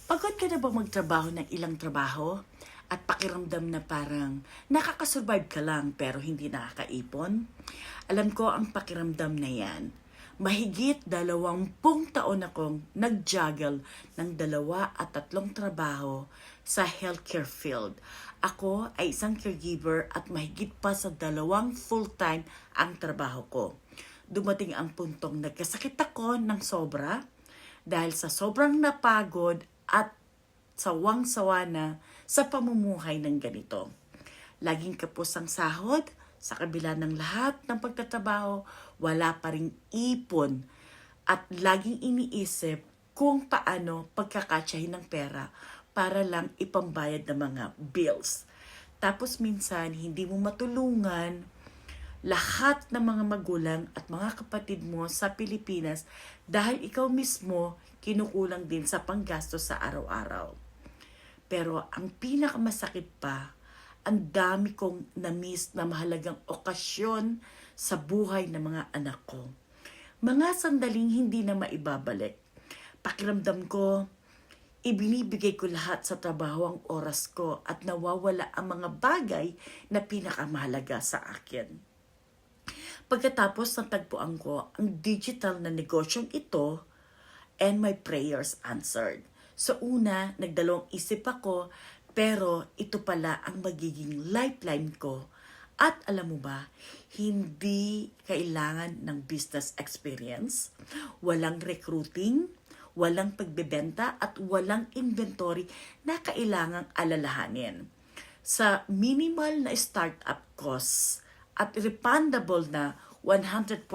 Pagod ka na ba magtrabaho ng ilang trabaho? At pakiramdam na parang nakakasurvive ka lang pero hindi nakakaipon? Alam ko ang pakiramdam na yan. Mahigit 20 taon akong nag-juggle ng 2 at 3 trabaho sa healthcare field. Ako ay isang caregiver at mahigit pa sa 2 full-time ang trabaho ko. Dumating ang puntong nagkasakit ako ng sobra dahil sa sobrang napagod at sawang-sawa na sa pamumuhay ng ganito. Laging kapos ang sahod, sa kabila ng lahat ng pagtatrabaho, wala pa ring ipon at laging iniisip kung paano pagkakatsahin ng pera para lang ipambayad ng mga bills. Tapos minsan, hindi mo matulungan lahat ng mga magulang at mga kapatid mo sa Pilipinas dahil ikaw mismo kinukulang din sa panggastos sa araw-araw. Pero ang pinakamasakit pa, ang dami kong na-miss na mahalagang okasyon sa buhay ng mga anak ko. Mga sandaling hindi na maibabalik. Pakiramdam ko, ibinibigay ko lahat sa trabaho ang oras ko at nawawala ang mga bagay na pinakamahalaga sa akin. Pagkatapos natagpuan ko ang digital na negosyong ito and my prayers answered. So una, nagdalawang isip ako, pero ito pala ang magiging lifeline ko. At alam mo ba, hindi kailangan ng business experience, walang recruiting, walang pagbebenta at walang inventory na kailangang alalahanin. Sa minimal na startup costs at refundable na 149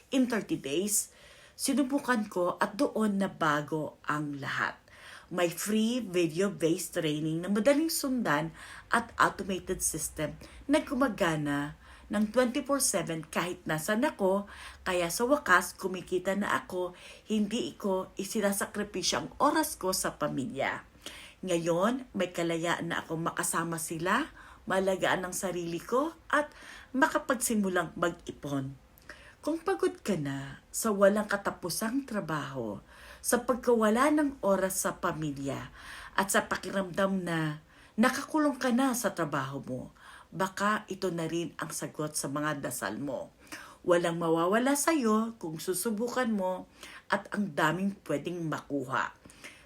in 30 days, sinubukan ko at doon na bago ang lahat. May free video-based training na madaling sundan at automated system na gumagana ng 24/7 kahit nasan ako, kaya sa wakas kumikita na ako, hindi ko isinasakripisyo ang oras ko sa pamilya. Ngayon, may kalayaan na ako makasama sila, malagaan ang sarili ko at makapagsimulang mag-ipon. Kung pagod ka na sa walang katapusang trabaho, sa pagkawala ng oras sa pamilya, at sa pakiramdam na nakakulong ka na sa trabaho mo, baka ito na rin ang sagot sa mga dasal mo. Walang mawawala sa iyo kung susubukan mo at ang daming pwedeng makuha.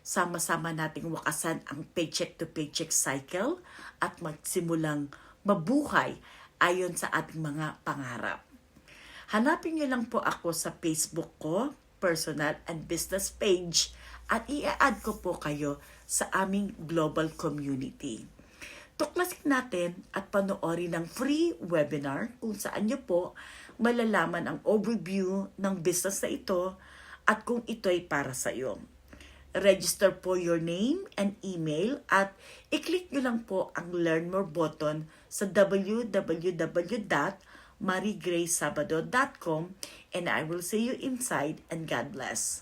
Sama-sama nating wakasan ang paycheck to paycheck cycle at magsimulang mabuhay ayon sa ating mga pangarap. Hanapin niyo lang po ako sa Facebook ko, personal and business page, at i-add ko po kayo sa aming global community. Tuklasin natin at panoorin ng free webinar kung saan niyo po malalaman ang overview ng business na ito at kung ito'y para sa iyo. Register po your name and email at i-click nyo lang po ang Learn More button sa www.marigraysabado.com and I will see you inside and God bless.